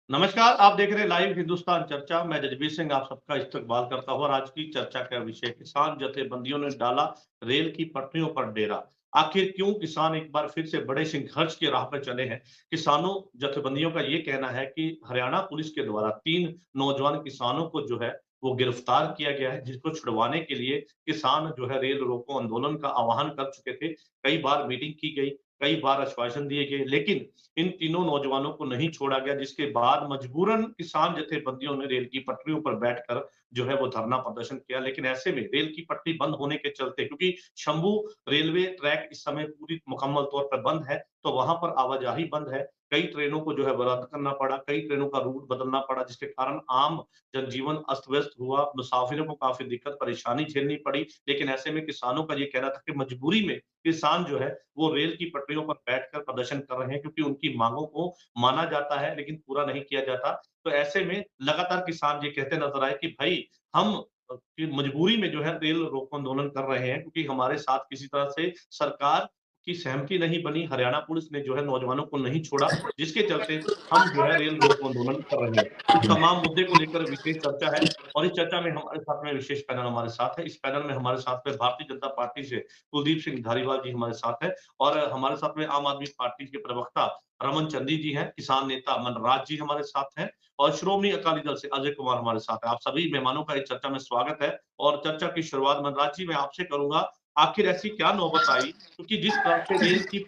नमस्कार, आप देख रहे हैं लाइव हिंदुस्तान चर्चा। मैं जजबीर सिंह आप सबका इस्तकबाल करता हूँ और आज की चर्चा का विषय किसान जथेबंदियों ने डाला रेल की पटरियों पर डेरा। आखिर क्यों किसान एक बार फिर से बड़े संघर्ष की राह पर चले हैं? किसानों जथेबंदियों का ये कहना है कि हरियाणा पुलिस के द्वारा 3 नौजवान किसानों को जो है वो गिरफ्तार किया गया है, जिसको छुड़वाने के लिए किसान जो है रेल रोको आंदोलन का आह्वान कर चुके थे। कई बार मीटिंग की गई, कई बार आश्वासन दिए गए, लेकिन इन तीनों नौजवानों को नहीं छोड़ा गया, जिसके बाद मजबूरन किसान जथेबंदियों ने रेल की पटरियों पर बैठकर जो है वो धरना प्रदर्शन किया। लेकिन ऐसे में रेल की पटरी बंद होने के चलते, क्योंकि शंभू रेलवे ट्रैक इस समय पूरी मुकम्मल तौर पर बंद है, तो वहां पर आवाजाही बंद है। कई ट्रेनों को जो है रद्द करना पड़ा, कई ट्रेनों का रूट बदलना पड़ा, जिसके कारण आम जनजीवन अस्त व्यस्त हुआ, मुसाफिरों को काफी दिक्कत परेशानी झेलनी पड़ी। लेकिन ऐसे में किसानों का ये कहना था कि मजबूरी में किसान जो है वो रेल की पटरियों पर बैठकर प्रदर्शन कर रहे हैं, क्योंकि उनकी मांगों को माना जाता है लेकिन पूरा नहीं किया जाता। तो ऐसे में लगातार किसान ये कहते नजर आए कि भाई हम कि मजबूरी में जो है रेल रोको आंदोलन कर रहे हैं, क्योंकि हमारे साथ किसी तरह से सरकार की सहमति नहीं बनी। हरियाणा पुलिस ने जो है नौजवानों को नहीं छोड़ा, जिसके चलते हम जो है रेल रोको आंदोलन कर रहे हैं। इस तमाम मुद्दे को लेकर विशेष चर्चा है और इस चर्चा में हमारे साथ में विशेष पैनल हमारे साथ है। इस पैनल में हमारे साथ में भारतीय जनता पार्टी से कुलदीप सिंह धारीवाल जी हमारे साथ है और हमारे साथ में आम आदमी पार्टी के प्रवक्ता रमन चंदी जी हैं, किसान नेता मनराज जी हमारे साथ हैं और श्रोमणी अकाली दल से अजय कुमार हमारे साथ है। आप सभी मेहमानों का इस चर्चा में स्वागत है और चर्चा की शुरुआत मनराज जी मैं आपसे करूंगा। आखिर ऐसी क्या नौबत आई, क्योंकि जिस तरह से रेल की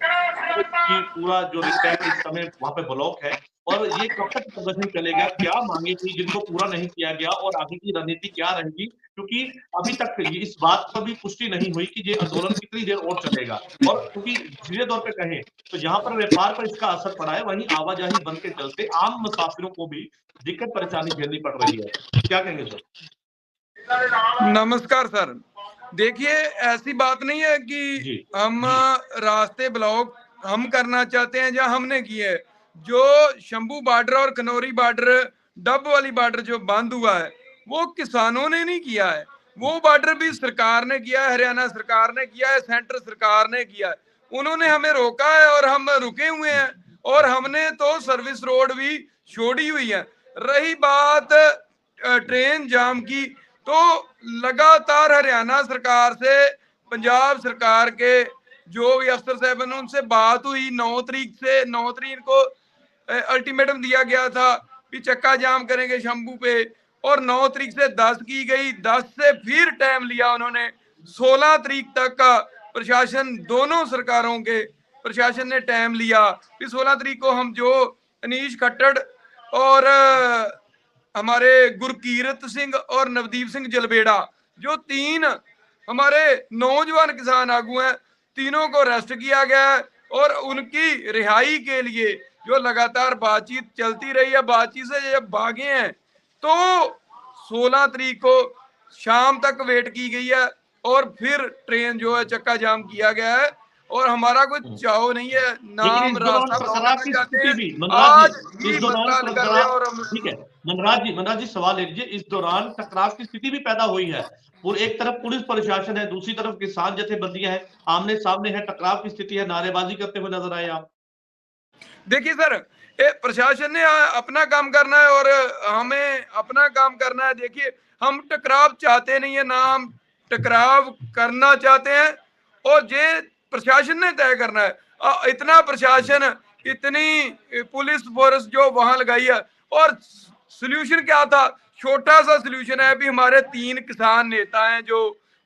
कि पूरा जो ट्रैक इस समय वहां पे ब्लॉक है और ये कब तक प्रदर्शन चलेगा? क्या मांगे थी जिनको पूरा नहीं किया गया और आगे की रणनीति क्या रहेगी? क्योंकि अभी तक ये इस बात पर भी पुष्टि नहीं हुई कि ये आंदोलन कितनी देर और चलेगा और क्योंकि सीधे तौर पे कहें तो जहां पर व्यापार पर इसका असर पड़ा है, वहीं आवाजाही बंद के चलते आम मुसाफिरों को भी दिक्कत परेशानी झेलनी पड़ रही है। क्या कहेंगे सर? नमस्कार सर। देखिए, ऐसी बात नहीं है कि जी। हम रास्ते ब्लॉक हम करना चाहते हैं या हमने किए। जो शंभू बॉर्डर और खनौरी बॉर्डर, डब वाली बॉर्डर जो बंद हुआ है, वो किसानों ने नहीं किया है। वो बॉर्डर भी सरकार ने किया है, हरियाणा सरकार ने किया है, सेंटर सरकार ने किया है। उन्होंने हमें रोका है और हम रुके हुए हैं और हमने तो सर्विस रोड भी छोड़ी हुई है। रही बात ट्रेन जाम की, तो लगातार हरियाणा सरकार से पंजाब सरकार के जो भी अफसर साहब ने उनसे बात हुई। 9 तारीख को अल्टीमेटम दिया गया था कि चक्का जाम करेंगे शंभू पे और 9 तारीख से 10 की गई। 10 से फिर टाइम लिया उन्होंने 16 तारीख तक का। प्रशासन दोनों सरकारों के प्रशासन ने टाइम लिया कि 16 तारीख को हम जो अनीश खट्टर और हमारे गुरकीरत सिंह और नवदीप सिंह जलबेड़ा, जो 3 हमारे नौजवान किसान आगू हैं, तीनों को अरेस्ट किया गया है और उनकी रिहाई के लिए जो लगातार बातचीत चलती रही है, बातचीत से जब भागे हैं तो 16 तारीख को शाम तक वेट की गई है और फिर ट्रेन जो है चक्का जाम किया गया है और हमारा कोई चाव नहीं है, लेकिन नाम इस दौरान रास्ता ब्लॉक टकराव करना की चाहते स्थिति हैं। भी मनराज जी, आज इस ही दौरान मसला हल कर रहे हैं और हम ठीक है। मनराज जी सवाल लीजिए। इस दौरान टकराव की स्थिति भी पैदा हुई है और एक तरफ पुलिस प्रशासन है, दूसरी तरफ किसान जथेबंदियां हैं, आमने सामने है, टकराव की स्थिति है, नारेबाजी करते हुए नजर आए आप। देखिए सर, प्रशासन ने अपना काम करना है और हमें अपना काम करना है। देखिए, हम टकराव चाहते नहीं है, ना हम टकराव करना चाहते हैं और ये प्रशासन ने तय करना है। इतना प्रशासन, इतनी पुलिस फोर्स जो वहां लगाई है और सोल्यूशन क्या था? छोटा सा सोल्यूशन है, अभी हमारे 3 किसान नेता हैं जो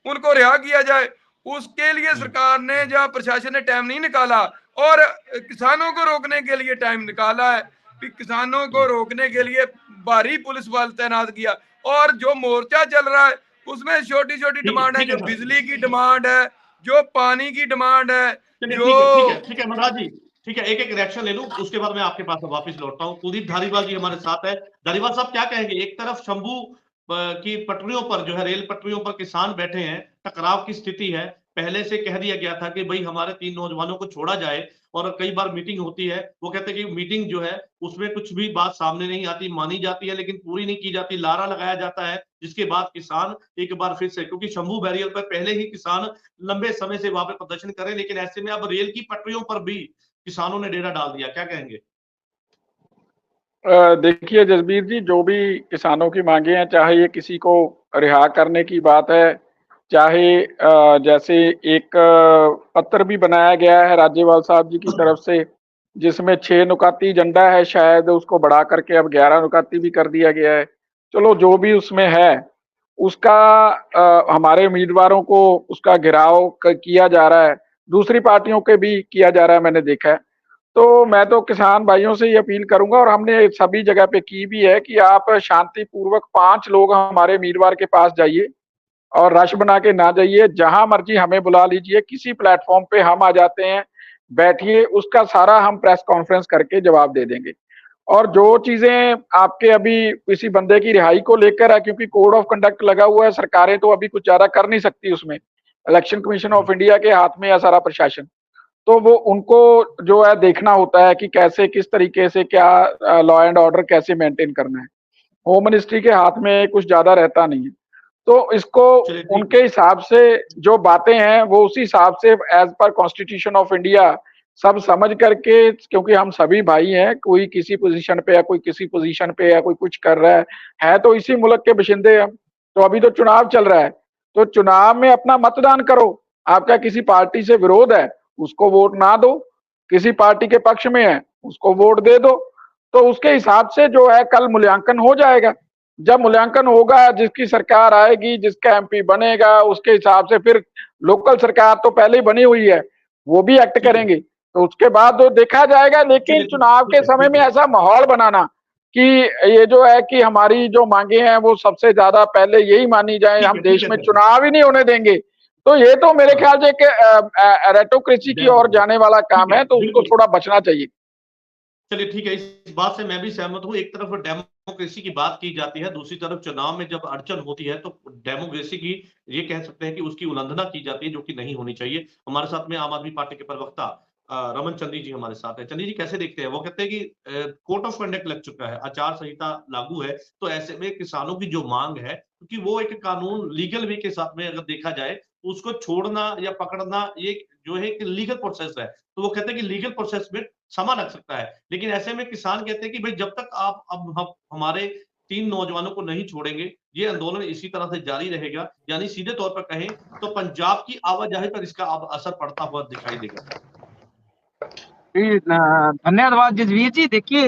उनको रिहा किया जाए। उसके लिए सरकार ने या प्रशासन ने टाइम नहीं निकाला और किसानों को रोकने के लिए टाइम निकाला है कि किसानों को रोकने के लिए भारी पुलिस बल तैनात किया। और जो मोर्चा चल रहा है उसमें छोटी छोटी डिमांड है, ठीक है जो सर। बिजली की डिमांड है, जो पानी की डिमांड है, चलिए जो ठीक है मनराज जी। ठीक है, एक एक रिएक्शन ले लूं, उसके बाद मैं आपके पास वापस लौटता हूं। कुलदीप धारीवाल जी हमारे साथ है। धारीवाल साहब क्या कहेंगे? एक तरफ शंभू की पटरियों पर जो है रेल पटरियों पर किसान बैठे हैं, टकराव की स्थिति है। पहले से कह दिया गया था कि भाई हमारे 3 नौजवानों को छोड़ा जाए और कई बार मीटिंग होती है, वो कहते हैं कि मीटिंग जो है उसमें कुछ भी बात सामने नहीं आती, मानी जाती है लेकिन पूरी नहीं की जाती, लारा लगाया जाता है, जिसके बाद किसान एक बार फिर से, क्योंकि शंभू बैरियर पर पहले ही किसान लंबे समय से वहां पर प्रदर्शन करें, लेकिन ऐसे में अब रेल की पटरियों पर भी किसानों ने डेरा डाल दिया। क्या कहेंगे? देखिए जसबीर जी, जो भी किसानों की मांगे हैं, चाहे ये किसी को रिहा करने की बात है, चाहे जैसे एक पत्र भी बनाया गया है राज्यपाल साहब जी की तरफ से, जिसमें 6 नुकाती एजेंडा है, शायद उसको बढ़ा करके अब 11 नुकाती भी कर दिया गया है। चलो जो भी उसमें है, उसका हमारे उम्मीदवारों को उसका घेराव किया जा रहा है, दूसरी पार्टियों के भी किया जा रहा है, मैंने देखा है। तो मैं तो किसान भाइयों से ये अपील करूंगा, और हमने सभी जगह पे की भी है, कि आप शांतिपूर्वक 5 लोग हमारे उम्मीदवार के पास जाइए और रश बना के ना जाइए, जहां मर्जी हमें बुला लीजिए, किसी प्लेटफॉर्म पे हम आ जाते हैं, बैठिए, उसका सारा हम प्रेस कॉन्फ्रेंस करके जवाब दे देंगे। और जो चीजें आपके अभी किसी बंदे की रिहाई को लेकर है, क्योंकि कोड ऑफ कंडक्ट लगा हुआ है, सरकारें तो अभी कुछ ज्यादा कर नहीं सकती उसमें, इलेक्शन कमीशन ऑफ इंडिया के हाथ में है सारा प्रशासन, तो वो उनको जो है देखना होता है कि कैसे किस तरीके से क्या लॉ एंड ऑर्डर कैसे मेंटेन करना है। होम मिनिस्ट्री के हाथ में कुछ ज्यादा रहता नहीं है, तो इसको उनके हिसाब से जो बातें हैं वो उसी हिसाब से as per constitution of India सब समझ करके, क्योंकि हम सभी भाई हैं, कोई किसी पोजीशन पे है, कोई किसी पोजीशन पे है, कोई कुछ कर रहा है तो इसी मुल्क के बशिंदे हम। तो अभी तो चुनाव चल रहा है, तो चुनाव में अपना मतदान करो। आपका किसी पार्टी से विरोध है, उसको वोट ना दो, किसी पार्टी के पक्ष में है उसको वोट दे दो, तो उसके हिसाब से जो है कल मूल्यांकन हो जाएगा। जब मूल्यांकन होगा, जिसकी सरकार आएगी, जिसका एमपी बनेगा, उसके हिसाब से फिर लोकल सरकार तो पहले ही बनी हुई है, वो भी एक्ट करेंगे, तो उसके बाद तो देखा जाएगा। लेकिन चुनाव के समय में ऐसा माहौल बनाना कि ये जो है कि हमारी जो मांगे हैं वो सबसे ज्यादा पहले यही मानी जाए, हम देश में चुनाव ही नहीं होने देंगे, तो ये तो मेरे ख्याल से एरेटोक्रेसी की ओर जाने वाला काम है, तो उसको थोड़ा बचना चाहिए। चलिए ठीक है, इस बात से मैं भी सहमत हूं। एक तरफ डेमोक्रेसी की बात की जाती है, दूसरी तरफ चुनाव में जब अड़चन होती है तो डेमोक्रेसी की ये कह सकते हैं कि उसकी उल्लंघना की जाती है, जो कि नहीं होनी चाहिए। हमारे साथ में आम आदमी पार्टी के प्रवक्ता रमन चंदी जी हमारे साथ है। चंदी जी कैसे देखते हैं? वो कहते हैं कि कोड ऑफ कंडक्ट लग चुका है, आचार संहिता लागू है, तो ऐसे में किसानों की जो मांग है, क्योंकि वो एक कानून लीगल वे के साथ में अगर देखा जाए, उसको छोड़ना या पकड़ना ये जो है एक लीगल प्रोसेस है, तो वो कहते हैं कि लीगल प्रोसेस में समय लग सकता है। लेकिन ऐसे में किसान कहते हैं कि भाई जब तक आप अब हम हमारे 3 नौजवानों को नहीं छोड़ेंगे, ये आंदोलन इसी तरह से जारी रहेगा। यानी सीधे तौर पर कहें तो पंजाब की आवाजाही पर इसका अब असर पड़ता हुआ दिखाई देगा। धन्यवाद जसवीर जी। देखिए,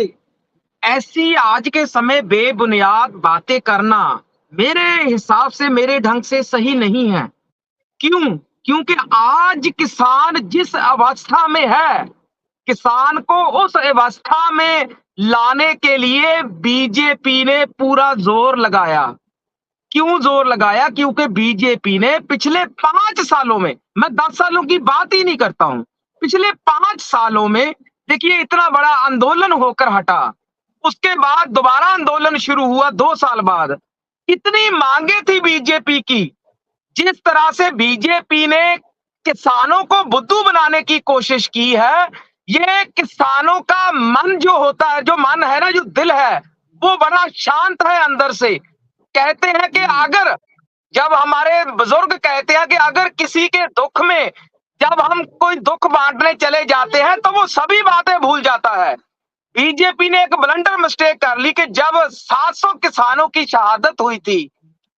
ऐसी आज के समय बेबुनियाद बातें करना मेरे हिसाब से, मेरे ढंग से सही नहीं है। क्यों? क्योंकि आज किसान जिस अवस्था में है, किसान को उस अवस्था में लाने के लिए बीजेपी ने पूरा जोर लगाया। क्यों जोर लगाया? क्योंकि बीजेपी ने पिछले 5 सालों में, मैं 10 सालों की बात ही नहीं करता हूं, पिछले 5 सालों में देखिए इतना बड़ा आंदोलन होकर हटा, उसके बाद दोबारा आंदोलन शुरू हुआ 2 साल बाद। कितनी मांगे थी बीजेपी की, जिस तरह से बीजेपी ने किसानों को बुद्धू बनाने की कोशिश की है, ये किसानों का मन जो होता है, जो मन है ना, जो दिल है, वो बड़ा शांत है अंदर से। कहते हैं कि अगर, जब हमारे बुजुर्ग कहते हैं कि अगर किसी के दुख में, जब हम कोई दुख बांटने चले जाते हैं तो वो सभी बातें भूल जाता है। बीजेपी ने एक ब्लंडर मिस्टेक कर ली कि जब 700 किसानों की शहादत हुई थी,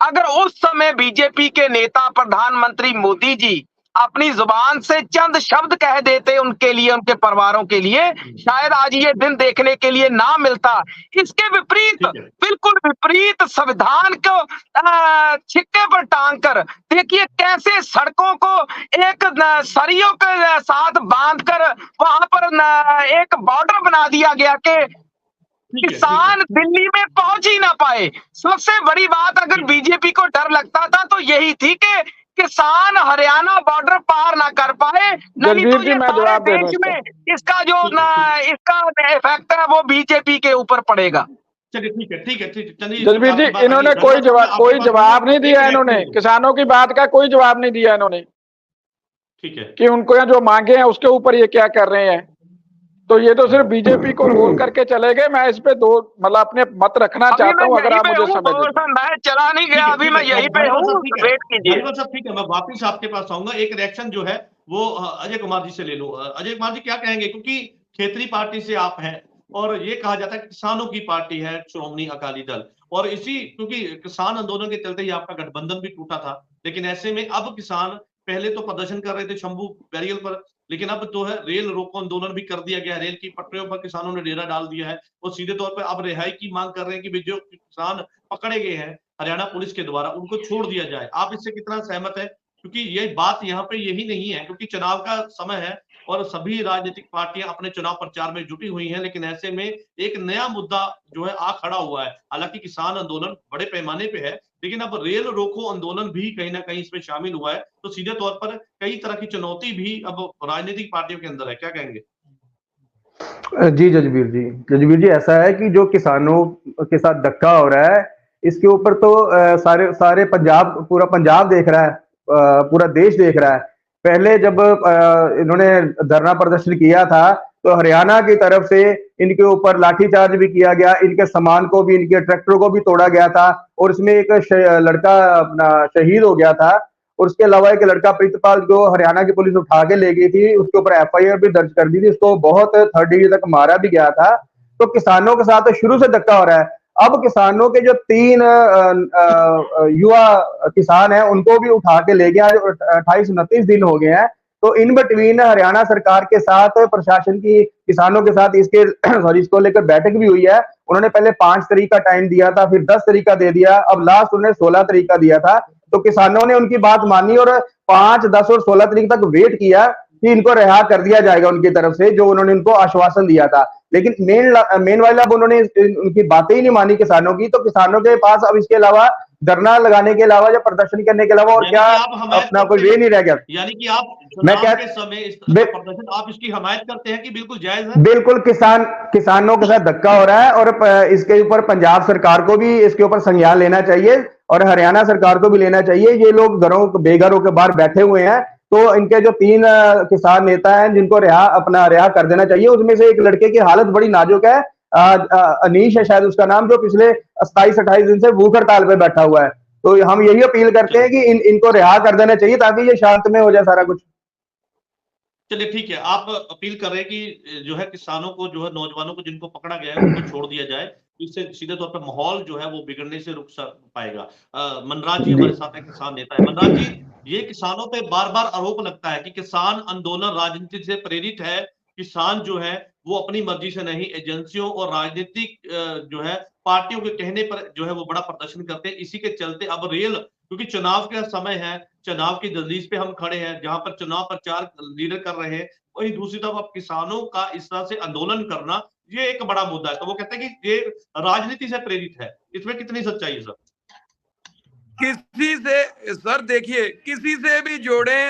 अगर उस समय बीजेपी के नेता प्रधानमंत्री मोदी जी अपनी जुबान से चंद शब्द कह देते उनके लिए, उनके परिवारों के लिए, शायद आज ये दिन देखने के लिए ना मिलता। इसके विपरीत, बिल्कुल विपरीत, संविधान को छिक्के पर टांग कर देखिए कैसे सड़कों को एक सरियों के साथ बांधकर वहां पर एक बॉर्डर बना दिया गया कि किसान दिल्ली में पहुंच ही ना पाए। सबसे बड़ी बात, अगर बीजेपी को डर लगता था तो यही थी कि किसान हरियाणा बॉर्डर पार ना कर पाए, नहीं तो ये सारे देश में इसका जो इसका इफेक्ट है वो बीजेपी के ऊपर पड़ेगा। चलिए ठीक है जसबीर जी, इन्होंने कोई जवाब नहीं दिया, इन्होंने किसानों की बात का कोई जवाब नहीं दिया इन्होंने। ठीक है कि उनको जो मांगे हैं उसके ऊपर ये क्या कर रहे हैं, तो ये तो सिर्फ बीजेपी को रोल करके चले गए। मैं इस पे मतलब अपने मत रखना चाहता हूं, अगर आप मुझे समय दें। मैं चला नहीं गया, अभी मैं यहीं पे हूं, वेट कीजिए। ठीक है, मैं वापिस आपके पास आऊंगा। एक रिएक्शन जो है वो अजय कुमार जी से ले लूं। अजय कुमार जी क्या कहेंगे, क्योंकि खेतरी पार्टी से आप हैं और ये कहा जाता है कि किसानों की पार्टी है श्रोमणी अकाली दल। और इसी क्योंकि किसान आंदोलन के चलते ही आपका गठबंधन भी टूटा था, लेकिन ऐसे में अब किसान पहले तो प्रदर्शन कर रहे थे शंभू बैरियल पर, लेकिन अब जो है रेल रोको आंदोलन भी कर दिया गया। रेल की पटरियों पर किसानों ने डेरा डाल दिया है और सीधे तौर पर अब रिहाई की मांग कर रहे हैं कि जो किसान पकड़े गए हैं हरियाणा पुलिस के द्वारा उनको छोड़ दिया जाए। आप इससे कितना सहमत है? क्योंकि ये बात यहाँ पे यही नहीं है, क्योंकि चुनाव का समय है और सभी राजनीतिक पार्टियां अपने चुनाव प्रचार में जुटी हुई हैं, लेकिन ऐसे में एक नया मुद्दा जो है आ खड़ा हुआ है। हालांकि किसान आंदोलन बड़े पैमाने पे है, लेकिन अब रेल रोको आंदोलन भी कहीं ना कहीं इसमें शामिल हुआ है, तो सीधे तौर पर कई तरह की चुनौती भी अब राजनीतिक पार्टियों के अंदर है। क्या कहेंगे? जी जजवीर जी ऐसा है कि जो किसानों के साथ धक्का हो रहा है, इसके ऊपर तो सारे पंजाब, पूरा पंजाब देख रहा है, पूरा देश देख रहा है। पहले जब इन्होंने धरना प्रदर्शन किया था तो हरियाणा की तरफ से इनके ऊपर लाठीचार्ज भी किया गया, इनके सामान को भी, इनके ट्रैक्टरों को भी तोड़ा गया था और इसमें एक लड़का अपना शहीद हो गया था। और उसके अलावा एक लड़का प्रीतपाल जो हरियाणा की पुलिस उठा के ले गई थी, उसके ऊपर एफआईआर भी दर्ज कर दी थी, उसको बहुत 3rd डिग्री तक मारा भी गया था। तो किसानों के साथ तो शुरू से धक्का हो रहा है। अब किसानों के जो 3 युवा किसान हैं उनको भी उठा के ले गया, 28-29 दिन हो गए हैं। तो इन बिटवीन हरियाणा सरकार के साथ प्रशासन की किसानों के साथ इसके सॉरी इसको लेकर बैठक भी हुई है। उन्होंने पहले 5 तारीख का टाइम दिया था, फिर 10 तारीख का दे दिया, अब लास्ट उन्होंने 16 तारीख का दिया था। तो किसानों ने उनकी बात मानी और 5, 10 और 16 तारीख तक वेट किया कि इनको रिहा कर दिया जाएगा उनकी तरफ से, जो उन्होंने उनको आश्वासन दिया था। लेकिन मेन वाला अब उन्होंने उनकी बातें ही नहीं मानी किसानों की। तो किसानों के पास अब इसके अलावा धरना लगाने के अलावा या प्रदर्शन करने के अलावा और क्या अपना कोई वे नहीं रह गया। यानी कि आप चुनाव के समय इस प्रदर्शन आप इसकी हमायत करते हैं कि बिल्कुल जायज है? बिल्कुल, किसानों के साथ धक्का हो रहा है और इसके ऊपर पंजाब सरकार को भी इसके ऊपर संज्ञान लेना चाहिए और हरियाणा सरकार को भी लेना चाहिए। ये लोग बेघर होकर बाहर बैठे हुए हैं, तो इनके जो 3 किसान नेता हैं जिनको रिहा कर देना चाहिए। उसमें से एक लड़के की हालत बड़ी नाजुक है, अनीश है शायद उसका नाम, जो पिछले 27-28 दिन से भूख हड़ताल पे बैठा हुआ है। तो हम यही अपील करते हैं कि इनको रिहा कर देना चाहिए ताकि ये शांतमय हो जाए सारा कुछ। चलिए ठीक है, आप अपील कर रहे हैं कि जो है किसानों को, जो है नौजवानों को जिनको पकड़ा गया है उनको छोड़ दिया जाए, इससे सीधे तौर पर माहौल जो है वो बिगड़ने से रुक पाएगा। मनराज जी हमारे साथ एक किसान नेता है। मनराज जी, ये किसानों पे बार बार आरोप लगता है कि किसान आंदोलन राजनीति से प्रेरित है, किसान जो है वो अपनी मर्जी से नहीं, एजेंसियों और राजनीतिक जो है पार्टियों के कहने पर जो है वो बड़ा प्रदर्शन करते हैं। इसी के चलते अब रेल, क्योंकि चुनाव का समय है, चुनाव की दहलीज पे हम खड़े हैं जहां पर चुनाव प्रचार लीडर कर रहे हैं, वहीं दूसरी तरफ अब किसानों का इस तरह से आंदोलन करना ये एक बड़ा मुद्दा है। तो वो कहते हैं कि ये राजनीति से प्रेरित है, इसमें कितनी सच्चाई है सर? किसी से सर देखिए, किसी से भी जोड़े,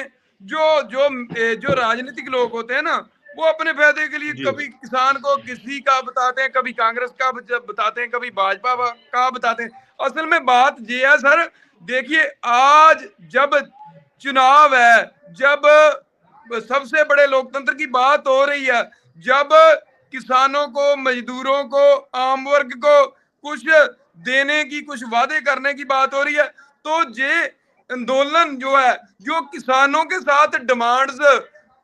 जो राजनीतिक लोग होते हैं ना, वो अपने फायदे के लिए कभी किसान को किसी का बताते हैं, कभी कांग्रेस का बताते हैं, कभी भाजपा का बताते हैं। असल में बात ये है सर, देखिए आज जब चुनाव है, जब सबसे बड़े लोकतंत्र की बात हो रही है, जब किसानों को, मजदूरों को, आम वर्ग को कुछ देने की, कुछ वादे करने की बात हो रही है, तो ये आंदोलन जो है, जो किसानों के साथ डिमांड्स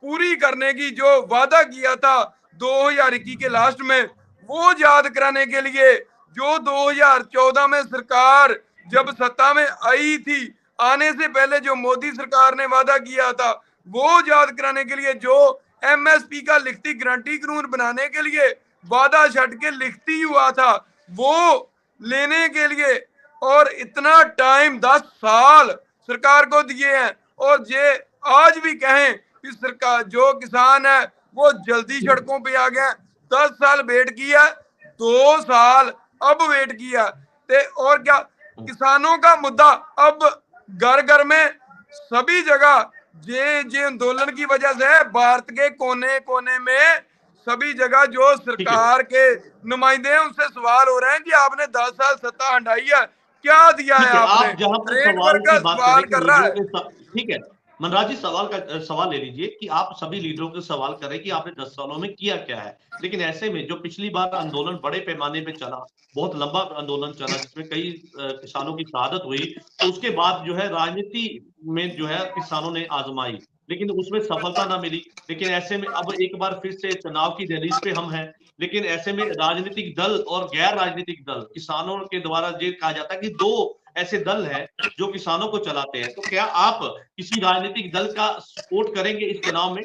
पूरी करने की जो वादा किया था 2021 के लास्ट में, वो याद कराने के लिए, जो 2014 में सरकार जब सत्ता में आई थी, आने से पहले जो मोदी सरकार ने वादा किया था, वो याद कराने के लिए, जो एमएसपी का लिखती गारंटी कानून बनाने के लिए वादा छट के लिखती हुआ था, वो लेने के लिए, और इतना टाइम 10 साल सरकार को दिए हैं। और ये आज भी कहें कि सरकार, जो किसान है वो जल्दी सड़कों पे आ गया, 10 साल वेट किया, 2 साल अब वेट किया, और क्या किसानों का मुद्दा अब घर घर में सभी जगह, जे आंदोलन की वजह से भारत के कोने कोने में सभी जगह जो सरकार के नुमाइंदे हैं उनसे सवाल हो रहे हैं कि आपने 10 साल सत्ता हटाई है, क्या दिया है आपने? आप जहां पर सवाल कर रहा है। ठीक है मनराज जी, सवाल ले लीजिए कि आप सभी लीडरों के सवाल करें कि आपने 10 सालों में किया क्या है। लेकिन ऐसे में जो पिछली बार आंदोलन बड़े पैमाने पे चला, बहुत लंबा आंदोलन चला, जिसमें कई किसानों की शहादत हुई, तो उसके बाद जो है राजनीति में जो है किसानों ने आजमाई, लेकिन उसमें सफलता ना मिली। लेकिन ऐसे में अब एक बार फिर से चुनाव की दहलीज पे हम हैं, लेकिन ऐसे में राजनीतिक दल और गैर राजनीतिक दल, किसानों के द्वारा ये कहा जाता है कि 2 ऐसे दल हैं जो किसानों को चलाते हैं। तो क्या आप किसी राजनीतिक दल का सपोर्ट करेंगे इस चुनाव में?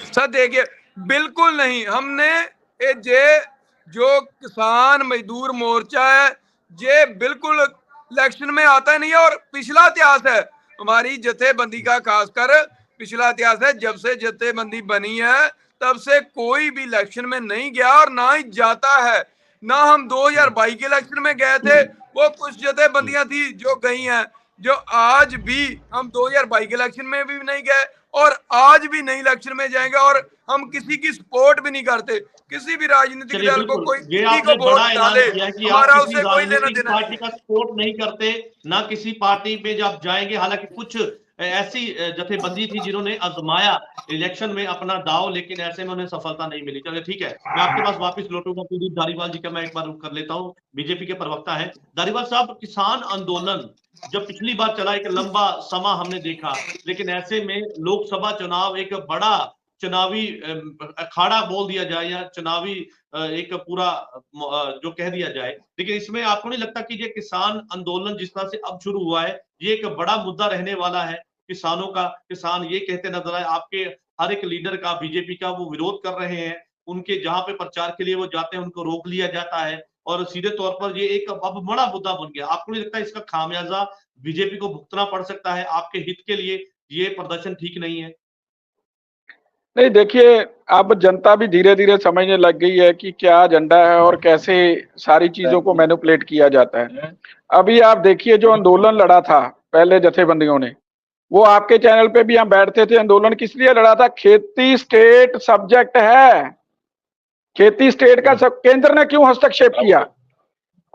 सर देखिए, बिल्कुल नहीं। हमने ये जो किसान मजदूर मोर्चा है, ये बिल्कुल इलेक्शन में आता नहीं है। और पिछला इतिहास है हमारी जथेबंदी का, खासकर पिछला इतिहास है, जब से जथेबंदी बनी है तब से कोई भी इलेक्शन में नहीं गया और ना ही जाता है। ना हम 2022 के इलेक्शन में गए थे, वो कुछ जथेबंदियां थी जो गई हैं, जो आज भी हम 2022 के इलेक्शन में भी नहीं गए और आज भी नहीं इलेक्शन में जाएंगे। और हम किसी की सपोर्ट भी नहीं करते, किसी भी राजनीतिक चलिए दल को। कोई ये किसी को आपने वोट बड़ा ऐलान डाले, किया है कि हमारा आप उससे किसी कोई लेना राजनीतिक देना पार्टी का सपोर्ट नहीं करते, ना किसी पार्टी में जब जाएंगे। हालांकि कुछ ऐसी जथेबंदी थी जिन्होंने आजमाया इलेक्शन में अपना दाव, लेकिन ऐसे में उन्हें सफलता नहीं मिली। चलिए ठीक है, मैं आपके पास वापस लौटूंगा। कुलदीप धारीवाल जी का मैं एक बार कर लेता हूँ, बीजेपी के प्रवक्ता है। धारीवाल साहब, किसान आंदोलन जब पिछली बार चला, एक लंबा समा हमने देखा, लेकिन ऐसे में लोकसभा चुनाव एक बड़ा चुनावी अखाड़ा बोल दिया जाए या चुनावी एक पूरा जो कह दिया जाए, लेकिन इसमें आपको नहीं लगता कि ये किसान आंदोलन जिस तरह से अब शुरू हुआ है, ये एक बड़ा मुद्दा रहने वाला है किसानों का? किसान ये कहते नजर आए, आपके हर एक लीडर का, बीजेपी का, वो विरोध कर रहे हैं, उनके जहां पे प्रचार के लिए वो जाते हैं उनको रोक लिया जाता है और सीधे तौर पर ये एक अब बड़ा मुद्दा बन गया। आपको नहीं लगता इसका खामियाजा बीजेपी को भुगतना पड़ सकता है? आपके हित के लिए ये प्रदर्शन ठीक नहीं है? नहीं, देखिए, अब जनता भी धीरे धीरे समझने लग गई है कि क्या एजेंडा है और कैसे सारी चीजों को मैनिपुलेट किया जाता है। अभी आप देखिए, जो आंदोलन लड़ा था पहले जथेबंदियों ने, वो आपके चैनल पे भी हम बैठते थे। आंदोलन किस लिए लड़ा था? खेती स्टेट सब्जेक्ट है, खेती स्टेट का सब केंद्र ने क्यों हस्तक्षेप किया?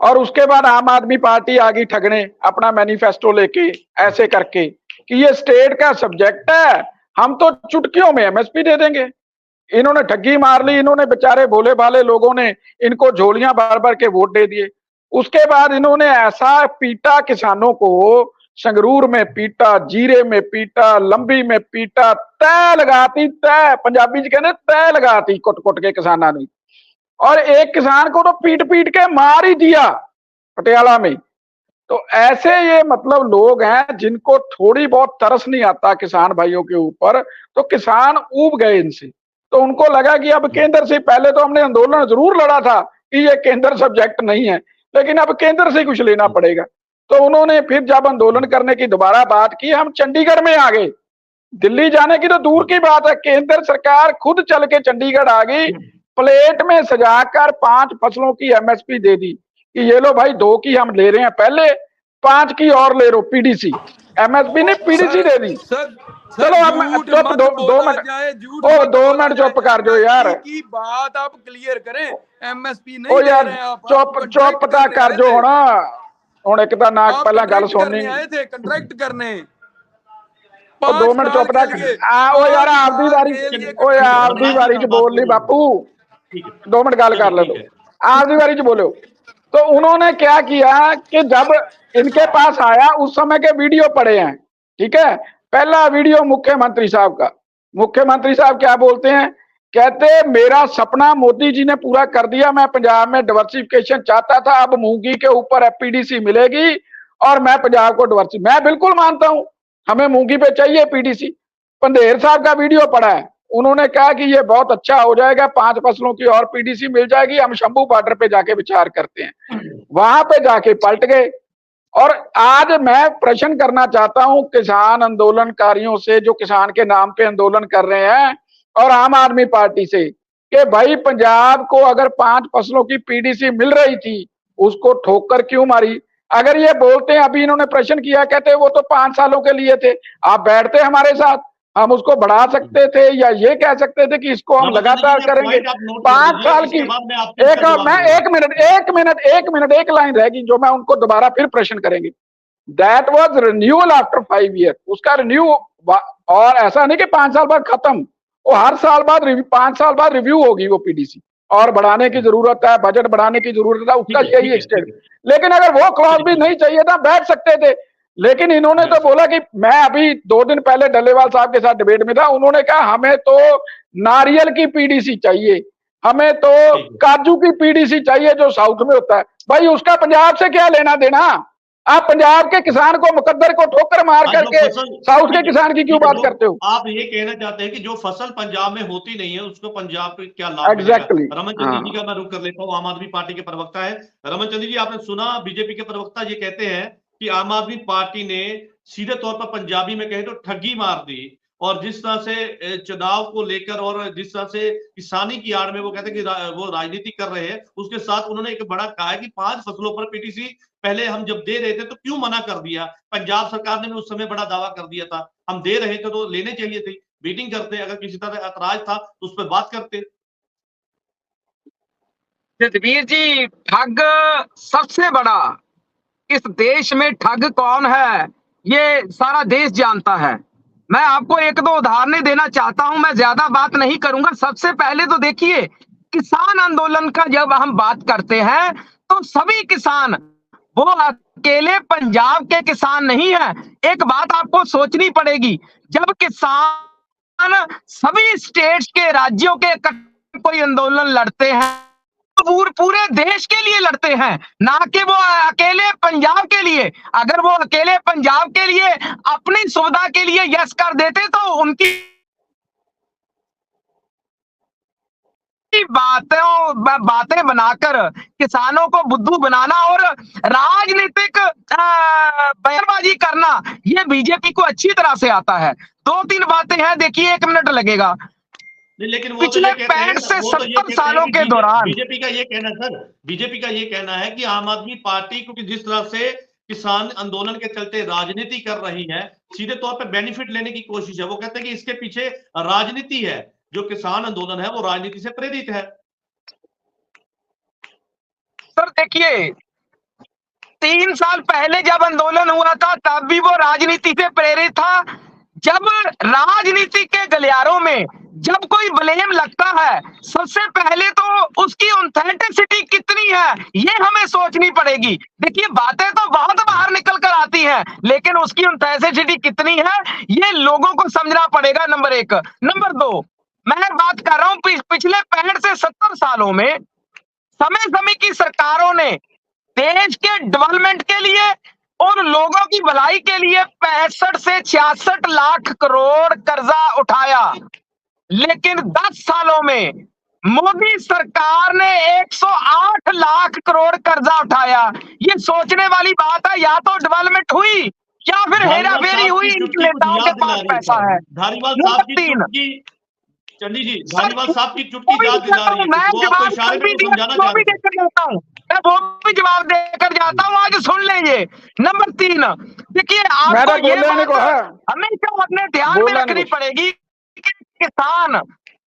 और उसके बाद आम आदमी पार्टी आ गई ठगने अपना मैनिफेस्टो लेके, ऐसे करके कि ये स्टेट का सब्जेक्ट है, हम तो चुटकियों में एमएसपी दे देंगे। इन्होंने ठगी मार ली, इन्होंने बेचारे भोले भाले लोगों ने इनको झोलियां भर भर के वोट दे दिए। उसके बाद इन्होंने ऐसा पीटा किसानों को, संगरूर में पीटा, जीरे में पीटा, लंबी में पीटा, तय लगाती, तय पंजाबी जी कहते तय लगाती कुट कुट के किसानों ने। और एक किसान को तो पीट पीट के मार ही दिया पटियाला में। तो ऐसे ये मतलब लोग हैं जिनको थोड़ी बहुत तरस नहीं आता किसान भाइयों के ऊपर, तो किसान ऊब गए इनसे। तो उनको लगा कि अब केंद्र से, पहले तो हमने आंदोलन जरूर लड़ा था कि ये केंद्र सब्जेक्ट नहीं है, लेकिन अब केंद्र से कुछ लेना पड़ेगा। तो उन्होंने फिर जब आंदोलन करने की दोबारा बात की, हम चंडीगढ़ में आ गए। दिल्ली जाने की तो दूर की बात है, केंद्र सरकार खुद चल के चंडीगढ़ आ गई, प्लेट में सजाकर 5 फसलों की एमएसपी दे दी कि ये लो भाई, 2 की हम ले रहे हैं पहले, 5 की और ले लो, पीडीसी। एमएसपी ने पीडीसी दे दी। चलो अब 2 मिनट चुप कर दो यार, की बात आप क्लियर करें। एमएसपी ओ नहीं यार, दे रहे हैं आप, चुप ता कर जो होना ਹੁਣ ਇੱਕ ਤਾਂ ਨਾ ਪਹਿਲਾਂ ਗੱਲ ਸੁਣਨੀ। आए थे कंट्रैक्ट करने। 2 ਮਿੰਟ ਚੁੱਪ ਤਾ ਓ ਯਾਰ, ਆਪਦੀ ਵਾਰੀ ਚ बोल ली बापू, 2 मिनट गल कर ले दो, आपकी बारी च बोलो। तो उन्होंने क्या किया कि जब इनके पास आया, उस समय के वीडियो पड़े हैं, ठीक है। पहला वीडियो मुख्यमंत्री साहब का, मुख्यमंत्री साहब क्या बोलते हैं, कहते मेरा सपना मोदी जी ने पूरा कर दिया, मैं पंजाब में डाइवर्सिफिकेशन चाहता था, अब मूंगी के ऊपर पीडीसी मिलेगी और मैं पंजाब को डाइवर्सिफिकेशन, मैं बिल्कुल मानता हूं, हमें मूंगी पे चाहिए पीडीसी। पंधेर साहब का वीडियो पड़ा है, उन्होंने कहा कि ये बहुत अच्छा हो जाएगा, 5 फसलों की और पीडीसी मिल जाएगी, हम शंभू बॉर्डर पे जाके विचार करते हैं। वहां पे जाके पलट गए। और आज मैं प्रश्न करना चाहता हूं किसान आंदोलनकारियों से, जो किसान के नाम पे आंदोलन कर रहे हैं, और आम आदमी पार्टी से, कि भाई पंजाब को अगर 5 फसलों की पीडीसी मिल रही थी, उसको ठोकर क्यों मारी? अगर ये बोलते हैं, अभी इन्होंने प्रश्न किया, कहते वो तो 5 सालों के लिए थे, आप बैठते हमारे साथ, हम उसको बढ़ा सकते थे, या ये कह सकते थे कि इसको हम लगातार करेंगे 5 साल की। एक मिनट एक लाइन रहेगी जो मैं उनको दोबारा फिर प्रश्न करेंगे। That was renewal after 5 year, उसका रिन्यू, और ऐसा नहीं कि 5 साल बाद खत्म, वो हर साल बाद 5 साल बाद रिव्यू होगी वो पीडीसी, और बढ़ाने की जरूरत है, बजट बढ़ाने की जरूरत है, उसका यही एक्सटेंड। लेकिन अगर वो क्लॉज भी नहीं चाहिए था, बैठ सकते थे। लेकिन इन्होंने तो बोला कि मैं अभी 2 दिन पहले डल्लेवाल साहब के साथ डिबेट में था, उन्होंने कहा हमें तो नारियल की पीडीसी चाहिए, हमें तो काजू की पीडीसी चाहिए जो साउथ में होता है। भाई उसका पंजाब से क्या लेना देना? आप पंजाब के किसान को, मुकद्दर को ठोकर मार करके साउथ के किसान की क्यों बात करते हो? आप ये कहना चाहते हैं कि जो फसल पंजाब में होती नहीं है उसको पंजाब पे क्या लाभ मिलेगा? एग्जैक्टली। रमन चंद्र जी का मैं रुख कर लेता हूँ, आम आदमी पार्टी के प्रवक्ता है। रमन चंद्र जी, आपने सुना बीजेपी के प्रवक्ता ये कहते हैं कि आम आदमी पार्टी ने सीधे तौर पर पंजाबी में कहे तो ठगी मार दी, और जिस तरह से चुनाव को लेकर और जिस तरह से किसानी की आड़ में वो कहते हैं कि वो राजनीति कर रहे हैं, उसके साथ उन्होंने एक बड़ा कहा है कि 5 फसलों पर पीटीसी पहले हम जब दे रहे थे तो क्यों मना कर दिया? पंजाब सरकार ने भी उस समय बड़ा दावा कर दिया था, हम दे रहे थे तो लेने चाहिए थे, मीटिंग करते, अगर किसी तरह ऐतराज था तो उस पर बात करते। जसवीर जी, ठग सबसे बड़ा इस देश में ठग कौन है ये सारा देश जानता है। मैं आपको 1-2 उदाहरणें देना चाहता हूं, मैं ज्यादा बात नहीं करूंगा। सबसे पहले तो देखिए, किसान आंदोलन का जब हम बात करते हैं तो सभी किसान, वो अकेले पंजाब के किसान नहीं है। एक बात आपको सोचनी पड़ेगी, जब किसान सभी स्टेट्स के, राज्यों के कोई आंदोलन लड़ते हैं पूरे देश के लिए लड़ते हैं, ना कि वो अकेले पंजाब के लिए। अगर वो अकेले पंजाब के लिए अपनी सुविधा के लिए यस कर देते तो उनकी बातें बनाकर किसानों को बुद्धू बनाना और राजनीतिक बयानबाजी करना, ये बीजेपी को अच्छी तरह से आता है। 2-3 बातें हैं, देखिए 1 मिनट लगेगा। लेकिन वो पिछले 65 से 70 सालों के दौरान बीजेपी का ये कहना सर, बीजेपी का ये कहना है कि आम आदमी पार्टी क्योंकि जिस तरह से किसान आंदोलन के चलते राजनीति कर रही है, सीधे तौर पे बेनिफिट लेने की कोशिश है। वो कहते हैं कि इसके पीछे राजनीति है, जो किसान आंदोलन है वो राजनीति से प्रेरित है। सर देखिए, 3 साल पहले जब आंदोलन हुआ था तब भी वो राजनीति से प्रेरित था। जब राजनीति के गलियारों में जब कोई ब्लेम लगता है, सबसे पहले तो उसकी ऑथेंटिसिटी कितनी है ये हमें सोचनी पड़ेगी। देखिए, बातें तो बहुत बाहर निकल कर आती हैं, लेकिन उसकी ऑथेंटिसिटी कितनी है ये लोगों को समझना पड़ेगा, नंबर 1। नंबर 2, मैं बात कर रहा हूं पिछले 65 से 70 सालों में समय की सरकारों ने देश के डेवलपमेंट के लिए और लोगों की भलाई के लिए 65 से 66 लाख करोड़ कर्जा उठाया, लेकिन 10 सालों में मोदी सरकार ने 108 लाख करोड़ कर्जा उठाया। ये सोचने वाली बात है, या तो डेवलपमेंट हुई या फिर हेरा फेरी हुई, इनके नेताओं के पास पैसा है। धारीवाल साहब की चुटकी, चंडी जी, धारीवाल साहब की चुटकी याद दिला रही है, वो आपको इशारे में समझाना चाहता हूं। मैं वो भी जवाब देकर जाता हूं, आज सुन लीजिए। नंबर 3, देखिए आपको ये बात हमेशा अपने ध्यान में रखनी पड़ेगी कि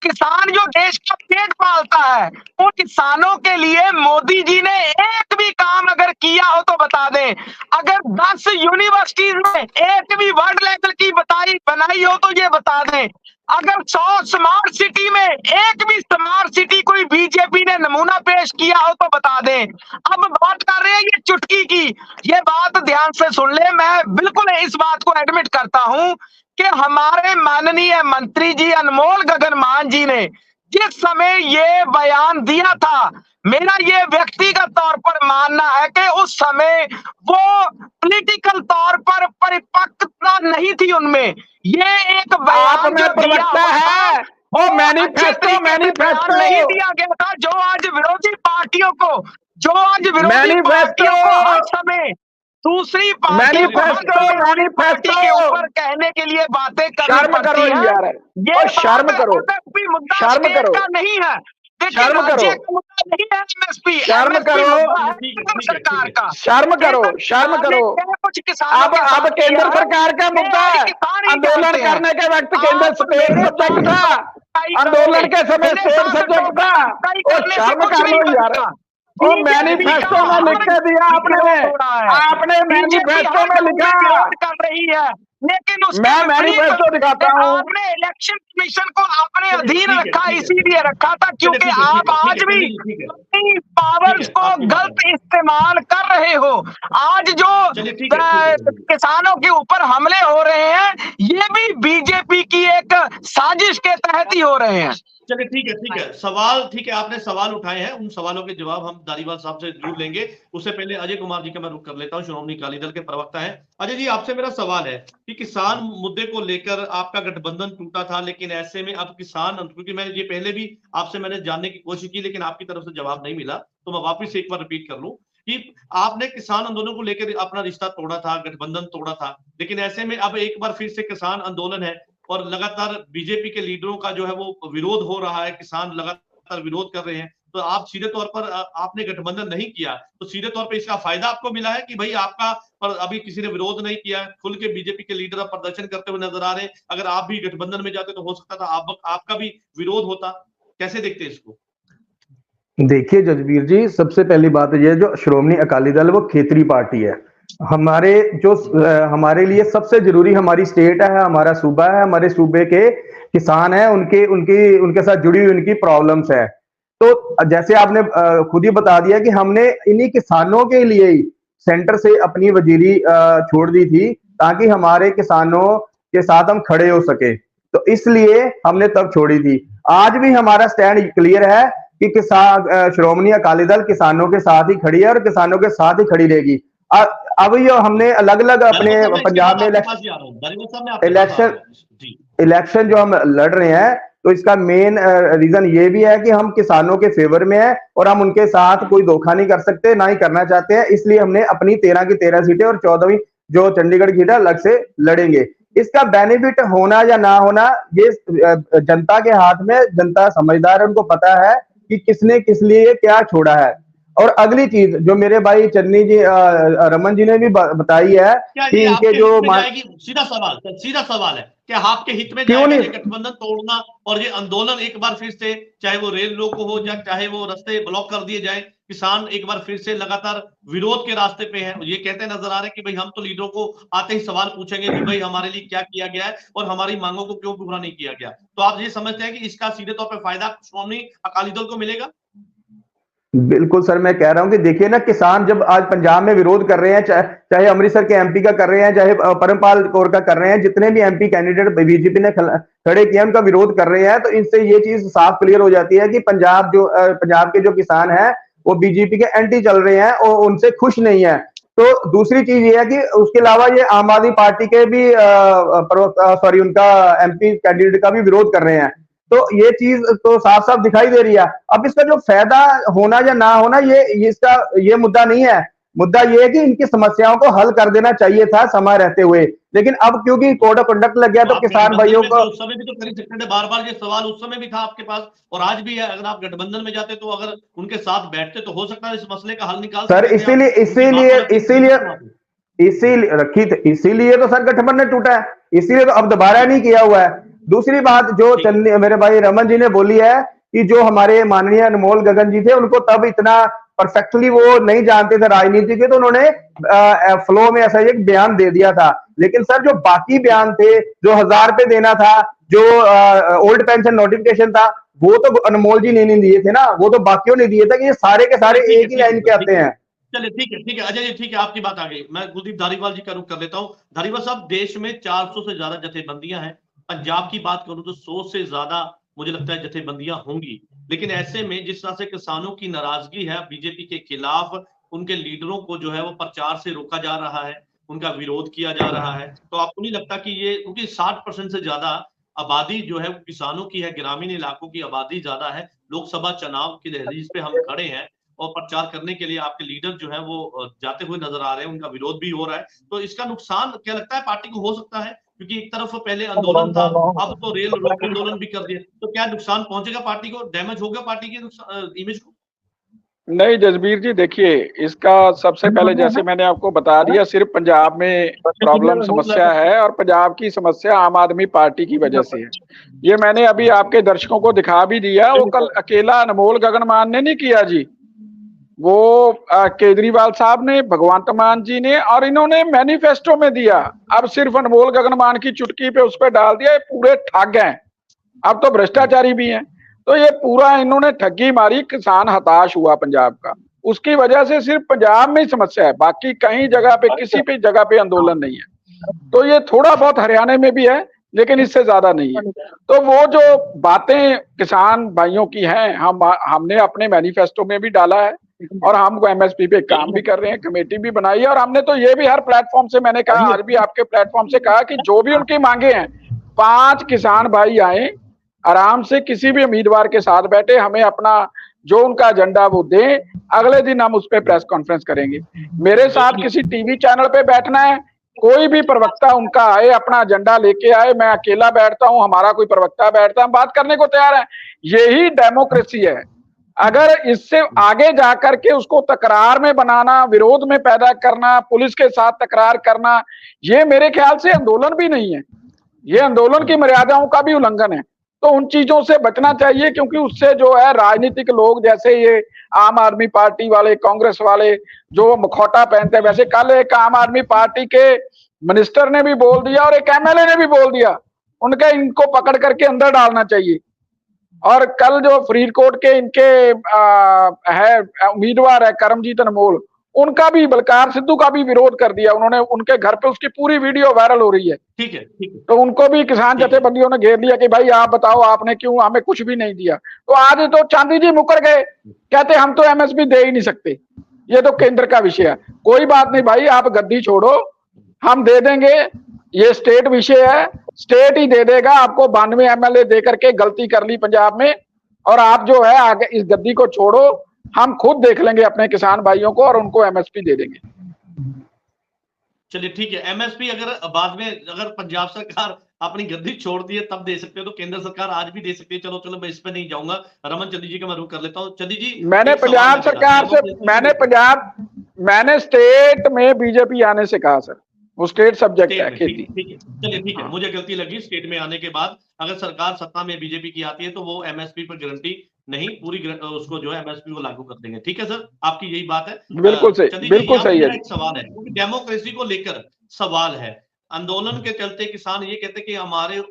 किसान जो देश का पेट पालता है, उन किसानों के लिए मोदी जी ने एक भी काम अगर किया हो तो बता दें। अगर 10 यूनिवर्सिटीज में एक भी वर्ल्ड लेवल की बनाई हो तो ये बता दें। अगर 100 स्मार्ट सिटी में एक भी स्मार्ट सिटी कोई बीजेपी ने नमूना पेश किया हो तो बता दें। अब बात कर रहे हैं ये चुटकी की, ये बात ध्यान से सुन ले। मैं बिल्कुल इस बात को एडमिट करता हूं कि हमारे माननीय मंत्री जी अनमोल गगन मान जी ने जिस समय ये बयान दिया था, मेरा ये व्यक्तिगत तौर पर मानना है कि उस समय वो पॉलिटिकल तौर पर परिपक्वता नहीं थी उनमें। ये एक बयान जो प्रवक्ता है, वो मैनिफेस्टो नहीं दिया गया था, जो आज विरोधी पार्टियों को हर समय दूसरी पार्टी के ऊपर कहने के लिए बातें करनी पड़ती है। ये शर्म करो, शर्म करो, नहीं है, शर्म करो, नहीं है एमएसपी, शर्म करो, सरकार का शर्म करो। कुछ किसानों अब केंद्र सरकार का मुद्दा है, आंदोलन करने के वक्त केंद्र स्टेट सब्जेक्ट था, आंदोलन के समय स्टेट सब्जेक्ट था। और शर्म कर लो यार, वो मैनिफेस्टो में लिख के दिया आपने मैनिफेस्टो में लिखा कर रही है लेकिन उसके मैं विपरीत मैनिफेस्टो दिखाता हूँ। आपने इलेक्शन कमीशन को अपने चलिए, अधीन ठीक है, रखा, ठीक है। इसीलिए रखा था क्योंकि ठीक है, आप ठीक है, आज ठीक है, भी ठीक है, अपनी पावर्स ठीक है, को आपकी बात गलत इस्तेमाल कर रहे हो। आज जो चलिए, ठीक है, ठीक है। किसानों के ऊपर हमले हो रहे हैं, ये भी बीजेपी की एक साजिश के तहत ही हो रहे हैं। चलिए, ठीक है, ठीक है। सवाल ठीक है, आपने सवाल उठाए हैं, उन सवालों के जवाब हम धारीवाल साहब से जरूर लेंगे। उससे पहले अजय कुमार जी का मैं रुख कर लेता हूं, श्रोमणी अकाली दल के प्रवक्ता है। अजय जी, आपसे मेरा सवाल है कि किसान मुद्दे को लेकर आपका गठबंधन टूटा था, लेकिन ऐसे में अब किसान, क्योंकि मैं ये पहले भी आपसे मैंने जानने की कोशिश की, लेकिन आपकी तरफ से जवाब नहीं मिला, तो मैं वापिस एक बार रिपीट कर लूं कि आपने किसान आंदोलन को लेकर अपना रिश्ता तोड़ा था, गठबंधन तोड़ा था, लेकिन ऐसे में अब एक बार फिर से किसान आंदोलन है और लगातार बीजेपी के लीडरों का जो है वो विरोध हो रहा है, किसान लगातार विरोध कर रहे हैं, तो आप सीधे तौर पर आपने गठबंधन नहीं किया, तो सीधे तौर पर इसका फायदा आपको मिला है कि भाई आपका पर अभी किसी ने विरोध नहीं किया, खुल के बीजेपी के लीडर अब प्रदर्शन करते हुए नजर आ रहे हैं। अगर आप भी गठबंधन में जाते तो हो सकता था आपका भी विरोध होता। कैसे देखते हैं इसको? देखिए जजबीर जी, सबसे पहली बात यह जो श्रोमणी अकाली दल वो क्षेत्रीय पार्टी है। हमारे जो हमारे लिए सबसे जरूरी हमारी स्टेट है, हमारा सूबा है, हमारे सूबे के किसान हैं, उनके साथ जुड़ी हुई उनकी प्रॉब्लम्स है। तो जैसे आपने खुद ही बता दिया कि हमने इन्हीं किसानों के लिए ही सेंटर से अपनी वजीरी छोड़ दी थी ताकि हमारे किसानों के साथ हम खड़े हो सके, तो इसलिए हमने तब छोड़ी थी। आज भी हमारा स्टैंड क्लियर है कि किसान श्रोमणी अकाली दल किसानों के साथ ही खड़ी है और किसानों के साथ ही खड़ी रहेगी। अब ये हमने अलग अलग अपने पंजाब में इलेक्शन जो हम लड़ रहे हैं, तो इसका मेन रीजन ये भी है कि हम किसानों के फेवर में है और हम उनके साथ कोई धोखा नहीं कर सकते, ना ही करना चाहते हैं। इसलिए हमने अपनी 13 की 13 सीटें और 14वीं जो चंडीगढ़ की सीट अलग से लड़ेंगे। इसका बेनिफिट होना या ना होना ये जनता के हाथ में, जनता समझदार है, उनको पता है कि किसने किस लिए क्या छोड़ा है। और अगली चीज जो मेरे भाई चन्नी जी रमन जी ने भी बताई है कि इनके जो सीधा सवाल है, क्या आपके हित में क्यों जाएगा नहीं? ये गठबंधन तोड़ना और ये आंदोलन एक बार फिर से, चाहे वो रेल रोको हो या चाहे वो रास्ते ब्लॉक कर दिए जाए, किसान एक बार फिर से लगातार विरोध के रास्ते पे हैं। ये कहते नजर आ रहे हैं कि भाई हम तो लीडरों को आते ही सवाल पूछेंगे कि भाई हमारे लिए क्या किया गया है और हमारी मांगों को क्यों पूरा नहीं किया गया। तो आप ये समझते हैं कि इसका सीधे तौर पर फायदा श्रोमणी अकाली दल को मिलेगा? बिल्कुल सर, मैं कह रहा हूं कि देखिए ना, किसान जब आज पंजाब में विरोध कर रहे हैं, चाहे अमृतसर के एमपी का कर रहे हैं, चाहे परमपाल कौर का कर रहे हैं, जितने भी एमपी कैंडिडेट बीजेपी ने खड़े किए उनका विरोध कर रहे हैं, तो इससे ये चीज साफ क्लियर हो जाती है कि पंजाब के जो किसान हैं वो बीजेपी के एंटी चल रहे हैं और उनसे खुश नहीं है। तो दूसरी चीज ये है कि उसके अलावा ये आम आदमी पार्टी के भी उनका एमपी कैंडिडेट का भी विरोध कर रहे हैं। तो ये चीज तो साफ साफ दिखाई दे रही है। अब इसका जो फायदा होना या ना होना ये मुद्दा नहीं है। मुद्दा ये है कि इनकी समस्याओं को हल कर देना चाहिए था समय रहते हुए, लेकिन अब क्योंकि कोड ऑफ कंडक्ट लग गया तो किसान भाइयों को उस समय भी तो कर ही सकते थे। बार-बार ये सवाल उस समय भी था आपके पास और आज भी है। अगर आप गठबंधन में जाते तो अगर उनके साथ बैठते तो हो सकता है इस मसले का हल निकाल सर। इसीलिए तो सर गठबंधन टूटा है, इसीलिए तो अब दोबारा नहीं किया हुआ है। दूसरी बात जो मेरे भाई रमन जी ने बोली है कि जो हमारे माननीय अनमोल गगन जी थे उनको तब इतना परफेक्टली वो नहीं जानते थे राजनीति के, तो उन्होंने फ्लो में ऐसा एक बयान दे दिया था। लेकिन सर जो बाकी बयान थे, जो 1000 रुपए देना था, जो ओल्ड पेंशन नोटिफिकेशन था, वो तो अनमोल जी ने नहीं दिए थे ना, वो तो बाकियों ने दिए थे कि ये सारे के सारे एक ही लाइन के आते हैं। चलिए ठीक है अजय जी, ठीक है, आपकी बात आ गई। मैं कुलदीप धारीवाल जी का रुख कर लेता हूं। धारीवाल साहब, देश में 400 से ज्यादा जथेबंदियां हैं। पंजाब की बात करूं तो 100 से ज्यादा मुझे लगता है जथेबंदियां होंगी। लेकिन ऐसे में जिस तरह से किसानों की नाराजगी है बीजेपी के खिलाफ, उनके लीडरों को जो है वो प्रचार से रोका जा रहा है, उनका विरोध किया जा रहा है, तो आपको नहीं लगता कि ये, क्योंकि 60% से ज्यादा आबादी जो है वो किसानों की है, ग्रामीण इलाकों की आबादी ज्यादा है, लोकसभा चुनाव की दहलीज पे हम खड़े हैं और प्रचार करने के लिए आपके लीडर जो है वो जाते हुए नजर आ रहे हैं, उनका विरोध भी हो रहा है, तो इसका नुकसान क्या लगता है पार्टी को हो सकता है? क्योंकि एक तरफ पहले आंदोलन था, अब तो रेल रोक आंदोलन भी कर दिया, तो क्या नुकसान पहुंचेगा पार्टी को, डैमेज होगा पार्टी की इमेज को? नहीं जसबीर जी, देखिए इसका सबसे पहले जैसे मैंने आपको बता दिया, सिर्फ पंजाब में प्रॉब्लम समस्या है और पंजाब की समस्या आम आदमी पार्टी की वजह से है। ये मैंने अभी आपके दर्शकों को दिखा भी दिया। वो कल अकेला अनमोल गगन मान ने नहीं किया जी, वो केजरीवाल साहब ने, भगवंत मान जी ने, और इन्होंने मैनिफेस्टो में दिया। अब सिर्फ अनमोल गगनमान की चुटकी पे उस पर डाल दिया, ये पूरे ठग हैं, अब तो भ्रष्टाचारी भी हैं। तो ये पूरा इन्होंने ठगी मारी, किसान हताश हुआ पंजाब का। उसकी वजह से सिर्फ पंजाब में ही समस्या है, बाकी कहीं जगह पे, किसी भी जगह पे आंदोलन नहीं है। तो ये थोड़ा बहुत हरियाणा में भी है, लेकिन इससे ज्यादा नहीं है। तो वो जो बातें किसान भाइयों की हैं, हमने अपने मैनिफेस्टो में भी डाला है, और हम एमएसपी पे काम भी कर रहे हैं, कमेटी भी बनाई है, और हमने तो ये भी हर प्लेटफॉर्म से, मैंने कहा आज भी आपके प्लेटफॉर्म से कहा कि जो भी उनकी मांगे हैं, 5 किसान भाई आए, आराम से किसी भी उम्मीदवार के साथ बैठे, हमें अपना जो उनका एजेंडा वो दें, अगले दिन हम उस पर प्रेस कॉन्फ्रेंस करेंगे। मेरे साथ किसी टीवी चैनल पे बैठना है, कोई भी प्रवक्ता उनका आए, अपना एजेंडा लेके आए, मैं अकेला बैठता हूं, हमारा कोई प्रवक्ता बैठता है, हम बात करने को तैयार हैं। यही डेमोक्रेसी है। अगर इससे आगे जाकर के उसको तकरार में बनाना, विरोध में पैदा करना, पुलिस के साथ तकरार करना, ये मेरे ख्याल से आंदोलन भी नहीं है, ये आंदोलन की मर्यादाओं का भी उल्लंघन है। तो उन चीजों से बचना चाहिए, क्योंकि उससे जो है राजनीतिक लोग, जैसे ये आम आदमी पार्टी वाले, कांग्रेस वाले जो मुखौटा पहनते हैं, वैसे कल एक आम आदमी पार्टी के मिनिस्टर ने भी बोल दिया और एक एमएलए ने भी बोल दिया, उनके इनको पकड़ करके अंदर डालना चाहिए। और कल जो फरीदकोट के इनके है उम्मीदवार है करमजीत अनमोल, उनका भी, बलकार सिद्धू का भी विरोध कर दिया उन्होंने, उनके घर पे उसकी पूरी वीडियो वायरल हो रही है। ठीक है, ठीक है। तो उनको भी किसान जथेबंदियों ने घेर लिया कि भाई आप बताओ, आपने क्यों, हमें कुछ भी नहीं दिया। तो आज तो चांदी जी मुकर गए, कहते हम तो एमएसपी दे ही नहीं सकते, ये तो केंद्र का विषय है। कोई बात नहीं भाई, आप गद्दी छोड़ो, हम दे देंगे, ये स्टेट विषय है, स्टेट ही दे देगा आपको। 92 एमएलए दे करके गलती कर ली पंजाब में, और आप जो है आगे इस गद्दी को छोड़ो, हम खुद देख लेंगे अपने किसान भाइयों को और उनको एमएसपी दे देंगे। चलिए ठीक है, एमएसपी अगर बाद में अगर पंजाब सरकार अपनी गद्दी छोड़ दी है तब दे सकते हो, तो केंद्र सरकार आज भी दे सकती है। चलो चलो, मैं इस पे नहीं जाऊंगा। रमन चंदी जी का मैं रुख कर लेता हूँ। चंदी जी, मैंने पंजाब सरकार से, मैंने स्टेट में बीजेपी आने से कहा सर, वो स्टेट सब्जेक्ट है खेती। ठीक है, चलिए ठीक है, मुझे गलती लगी। स्टेट में आने के बाद अगर सरकार सत्ता में बीजेपी की आती है तो वो एमएसपी पर गारंटी नहीं, पूरी उसको जो है एमएसपी को लागू कर देंगे। ठीक है सर, आपकी यही बात है। बिल्कुल सही, बिल्कुल सही है। एक सवाल है, क्योंकि डेमोक्रेसी को लेकर सवाल है। आंदोलन के चलते किसान ये कहते हैं कि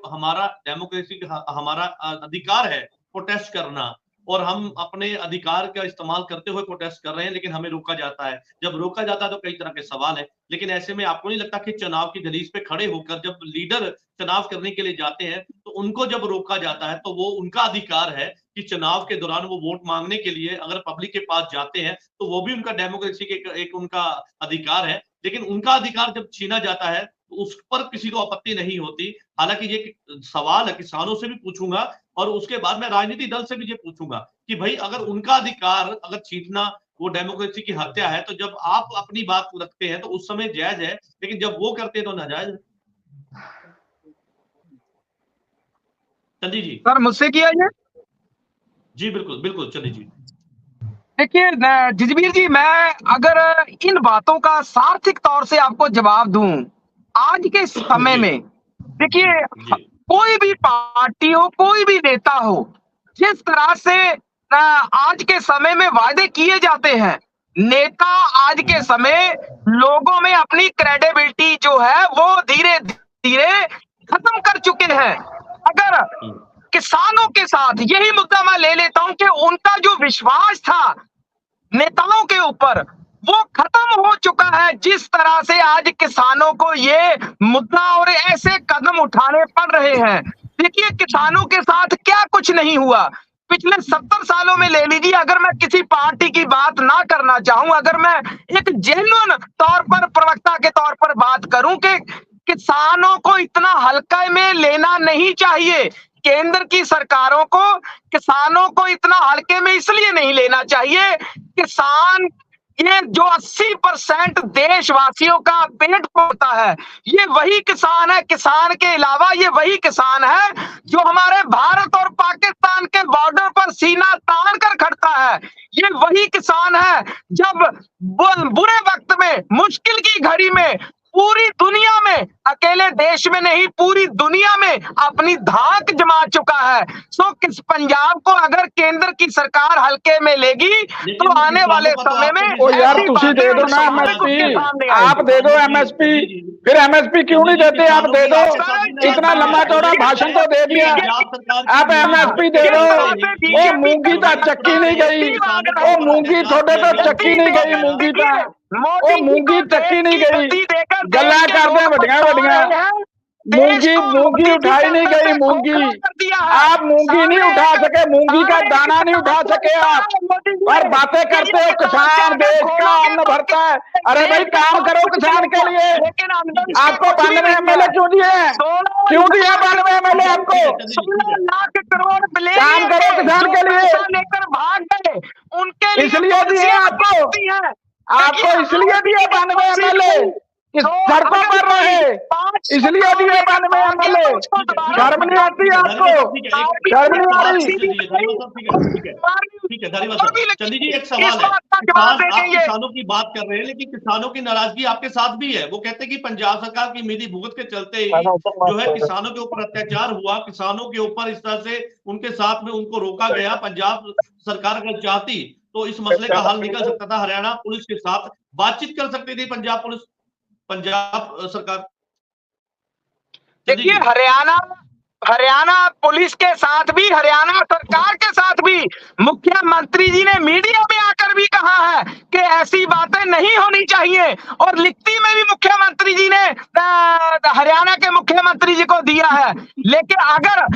हमारा डेमोक्रेसी का हमारा अधिकार है प्रोटेस्ट करना, और हम अपने अधिकार का इस्तेमाल करते हुए प्रोटेस्ट कर रहे हैं, लेकिन हमें रोका जाता है। जब रोका जाता है तो कई तरह के सवाल है। लेकिन ऐसे में आपको नहीं लगता कि चुनाव की दहलीज पे खड़े होकर जब लीडर चुनाव करने के लिए जाते हैं तो उनको जब रोका जाता है, तो वो उनका अधिकार है कि चुनाव के दौरान वो वोट मांगने के लिए अगर पब्लिक के पास जाते हैं, तो वो भी उनका डेमोक्रेसी के एक उनका अधिकार है। लेकिन उनका अधिकार जब छीना जाता है तो उस पर किसी को आपत्ति नहीं होती। हालांकि ये सवाल है, किसानों से भी पूछूंगा और उसके बाद मैं राजनीतिक दल से भी ये पूछूंगा कि भाई अगर उनका अधिकार अगर छीनना वो डेमोक्रेसी की हत्या है, तो जब आप अपनी बात रखते हैं तो उस समय जायज है, लेकिन जब वो करते हैं तो नाजायज है। चंदी जी। सर मुझसे किया ये? जी बिल्कुल बिल्कुल, चंदी जी। देखिए जिजबीर जी, मैं अगर इन बातों का सार्थक तौर से आपको जवाब दूं, आज के समय में देखिए, कोई भी पार्टी हो, कोई भी नेता हो, जिस तरह से आज के समय में वादे किए जाते हैं, नेता आज के समय लोगों में अपनी क्रेडिबिलिटी जो है वो धीरे धीरे खत्म कर चुके हैं। अगर किसानों के साथ यही मुद्दा मैं ले लेता हूं कि उनका जो विश्वास था नेताओं के ऊपर, वो खत्म हो चुका है। जिस तरह से आज किसानों को ये मुद्दा और ऐसे कदम उठाने पड़ रहे हैं, देखिए किसानों के साथ क्या कुछ नहीं हुआ पिछले 70 सालों में। ले लीजिए, अगर मैं किसी पार्टी की बात ना करना चाहूं, अगर मैं एक जेन्युइन तौर पर प्रवक्ता के तौर पर बात करूं कि किसानों को इतना हल्का में लेना नहीं चाहिए, केंद्र की सरकारों को किसानों को इतना हल्के में इसलिए नहीं लेना चाहिए। किसान, ये जो 80% देशवासियों का पेट पोषता है, ये वही किसान है। किसान के अलावा ये वही किसान है जो हमारे भारत और पाकिस्तान के बॉर्डर पर सीना तान कर खड़ता है। ये वही किसान है जब बुरे वक्त में, मुश्किल की घड़ी में पूरी दुनिया में, अकेले देश में नहीं पूरी दुनिया में अपनी धाक जमा चुका है। है। सो किस पंजाब को अगर केंद्र की सरकार हल्के में लेगी तो आने वाले समय में ओ यार तुसी दे दो ना एमएसपी, आप दे दो एमएसपी, फिर एमएसपी क्यों नहीं देते? आप दे दो, इतना लंबा चौड़ा भाषण तो दे दिया, आप एमएसपी दे दो। ओ मूंगी तो चक्की नहीं गई, ओ मूंगी थोड़े तो चक्की नहीं गई, मूंगी तो ओ मूंगी चक्की नहीं गई, गला कर दे बढ़िया बढ़िया, मूंगी उठाई नहीं गई, मूंगी आप मूंगी नहीं उठा सके, मूंगी का दाना नहीं उठा सके आप, और बातें करते हो किसान देश का अन्न भरता है। अरे भाई काम करो किसान के लिए, आपको 92 एमएलए क्यों दिए, क्यों दिए 92 एमएलए आपको? 16 लाख करोड़ काम करो किसान के लिए, लेकर भाग गए, उनके इसलिए दिए आपको इसलिए दिए 92 एमएलए, इस सड़कों पर रहे इसलिए दिए 92 एमएलए। शर्म नहीं आती आपको? शर्म नहीं आ रही? ठीक है धारीवाल साहब, चंदी जी एक सवाल है, आप किसानों की बात कर रहे हैं लेकिन किसानों की नाराजगी आपके साथ भी है। वो कहते हैं कि पंजाब सरकार की मिली भुगत के चलते ही जो है किसानों के ऊपर अत्याचार हुआ, किसानों के ऊपर इस तरह से उनके साथ में उनको रोका गया। पंजाब सरकार अगर चाहती तो इस मसले का हल निकल सकता था, हरियाणा पुलिस के साथ बातचीत कर सकती थी पंजाब पुलिस, पंजाब सरकार। देखिए हरियाणा पुलिस के साथ भी, हरियाणा सरकार के साथ भी मुख्यमंत्री जी ने मीडिया में आकर भी कहा है कि ऐसी बातें नहीं होनी चाहिए, और लिखती में भी मुख्यमंत्री जी ने हरियाणा के मुख्यमंत्री जी को दिया है। लेकिन अगर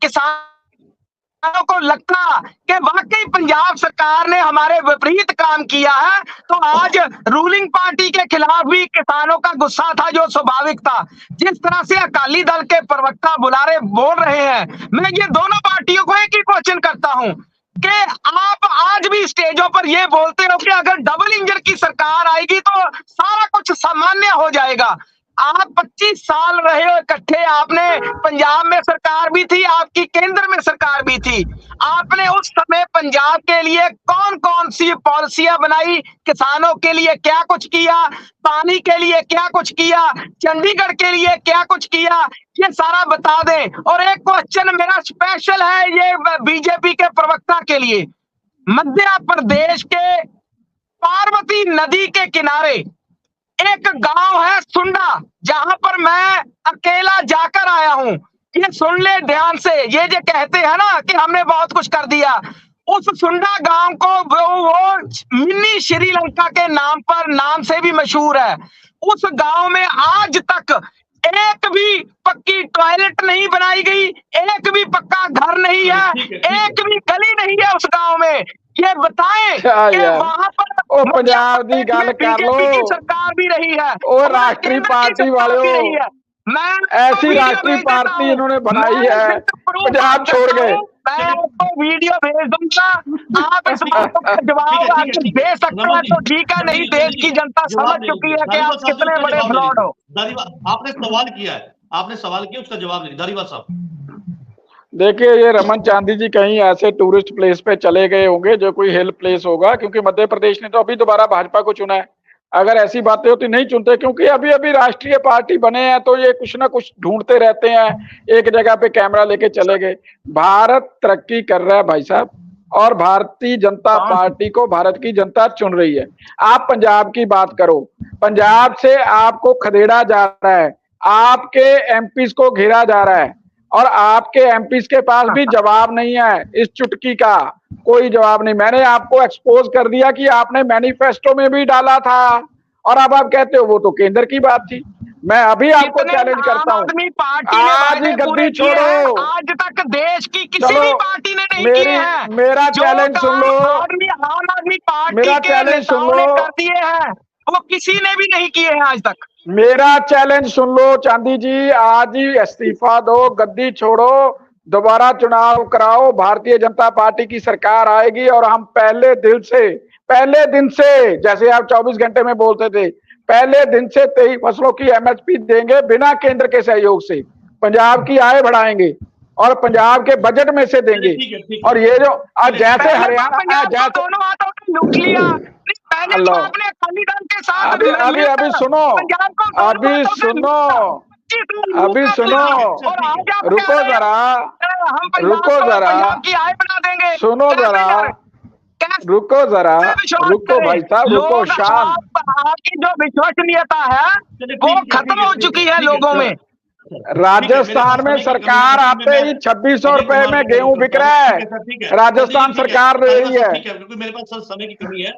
किसानों को लगता कि वाकई पंजाब सरकार ने हमारे विपरीत काम किया है तो आज रूलिंग पार्टी के खिलाफ भी किसानों का गुस्सा था, जो स्वाभाविक था। जिस तरह से अकाली दल के प्रवक्ता बुलारे बोल रहे हैं, मैं ये दोनों पार्टियों को एक ही क्वेश्चन करता हूं कि आप आज भी स्टेजों पर ये बोलते हो कि अगर डबल इंजन की सरकार आएगी तो सारा कुछ सामान्य हो जाएगा। आप 25 साल रहे हो इकट्ठे, आपने पंजाब में सरकार भी थी, आपकी केंद्र में सरकार भी थी। आपने उस समय पंजाब के लिए कौन कौन सी पॉलिसियां बनाई, किसानों के लिए क्या कुछ किया, पानी के लिए क्या कुछ किया, चंडीगढ़ के लिए क्या कुछ किया, ये सारा बता दें। और एक क्वेश्चन मेरा स्पेशल है ये बीजेपी के प्रवक्ता के लिए। मध्य प्रदेश के पार्वती नदी के किनारे एक गांव है सुंडा, जहां पर मैं अकेला जाकर आया हूं। ये सुन ले ध्यान से, ये जो कहते हैं ना कि हमने बहुत कुछ कर दिया, उस सुंडा गांव को वो मिनी श्रीलंका के नाम से भी मशहूर है। उस गांव में आज तक एक भी पक्की टॉयलेट नहीं बनाई गई, एक भी पक्का घर नहीं है, एक भी गली नहीं है उस गांव में। ये बताएं कि वहां पर पंजाब की गल कर लो, सरकार भी रही है और राष्ट्रीय पार्टी वाले मैं ऐसी राष्ट्रीय पार्टी इन्होंने बनाई है, पंजाब छोड़ गए। मैं आपको वीडियो भेज दूंगा, आप इस बातों का जवाब दे सकते हैं तो ठीक है, नहीं देश की जनता समझ चुकी है कि आप कितने बड़े फ्रॉड हो। आपने सवाल किया है, आपने सवाल किया, उसका जवाब नहीं। धारीवाल साहब देखिए, ये रमन चांदी जी कहीं ऐसे टूरिस्ट प्लेस पे चले गए होंगे जो कोई हिल प्लेस होगा, क्योंकि मध्य प्रदेश ने तो अभी दोबारा भाजपा को चुना है। अगर ऐसी बातें होती नहीं चुनते, क्योंकि अभी अभी राष्ट्रीय पार्टी बने हैं तो ये कुछ ना कुछ ढूंढते रहते हैं, एक जगह पे कैमरा लेके चले गए। भारत तरक्की कर रहा है भाई साहब, और भारतीय जनता पार्टी को भारत की जनता चुन रही है। आप पंजाब की बात करो, पंजाब से आपको खदेड़ा जा रहा है, आपके एमपीज को घेरा जा रहा है, और आपके एमपीज के पास भी जवाब नहीं है। इस चुटकी का कोई जवाब नहीं। मैंने आपको एक्सपोज कर दिया कि आपने मैनिफेस्टो में भी डाला था, और अब आप कहते हो वो तो केंद्र की बात थी। मैं अभी आपको चैलेंज करता हूँ, आज ही गद्दी छोड़ो। आज तक देश की किसी भी पार्टी ने नहीं किए हैं। मेरा चैलेंज सुन लो, आम आदमी पार्टी मेरा चैलेंज सुन लो, कर दिए हैं, वो किसी ने भी नहीं किए हैं आज तक। मेरा चैलेंज सुन लो चांदी जी, आज ही इस्तीफा दो, गद्दी छोड़ो, दोबारा चुनाव कराओ, भारतीय जनता पार्टी की सरकार आएगी, और हम पहले दिन से जैसे आप 24 घंटे में बोलते थे, पहले दिन से 23 फसलों की एमएसपी देंगे बिना केंद्र के सहयोग से, पंजाब की आय बढ़ाएंगे और पंजाब के बजट में से देंगे। और ये जो आज जैसे हरियाणा दोनों हाथों में लूट लिया, पहले तो आपने अकाली दल के साथ अभी सुनो, अभी सुनो, और आज आप रुको कह रहे हैं, जरा, हम पंजाब रुको को जरा, पंजाब की आय बना देंगे। सुनो कैसे जरा, यार? कैसे रुको जरा, विश्वास रुको करें? भाई साहब, रुको, लोग शांत। आपकी जो विश्वसनीयता है वो खत्म हो चुकी है लोगों में। राजस्थान में सरकार आते ही 2600 रुपए में गेहूं बिक रहा है, राजस्थान सरकार रही है। ठीक है, क्योंकि मेरे पास सर समय की कमी है।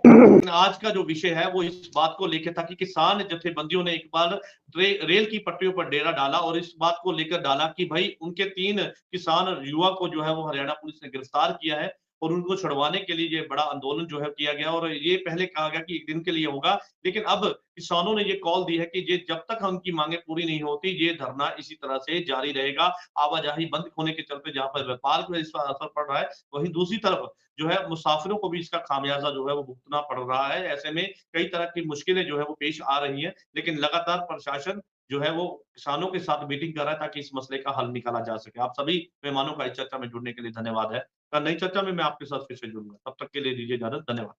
आज का जो विषय है वो इस बात को लेकर था कि किसान जथेबंदियों ने एक बार रेल की पटरियों पर डेरा डाला और इस बात को लेकर डाला कि भाई उनके 3 किसान युवा को जो है वो हरियाणा पुलिस ने गिरफ्तार किया है और उनको छुड़वाने के लिए ये बड़ा आंदोलन जो है किया गया। और ये पहले कहा गया कि 1 दिन के लिए होगा, लेकिन अब किसानों ने ये कॉल दी है कि ये जब तक उनकी मांगे पूरी नहीं होती ये धरना इसी तरह से जारी रहेगा। आवाजाही बंद होने के चलते जहां पर व्यापार पर इस पर असर पड़ रहा है, वहीं दूसरी तरफ जो है मुसाफिरों को भी इसका खामियाजा जो है वो भुगतना पड़ रहा है। ऐसे में कई तरह की मुश्किलें जो है वो पेश आ रही हैं, लेकिन लगातार प्रशासन जो है वो किसानों के साथ मीटिंग कर रहा है ताकि इस मसले का हल निकाला जा सके। आप सभी मेहमानों का इस चर्चा में जुड़ने के लिए धन्यवाद है। नई चर्चा में मैं आपके साथ फिर से जुड़ूंगा, तब तक के लिए दीजिए इजाजत, धन्यवाद।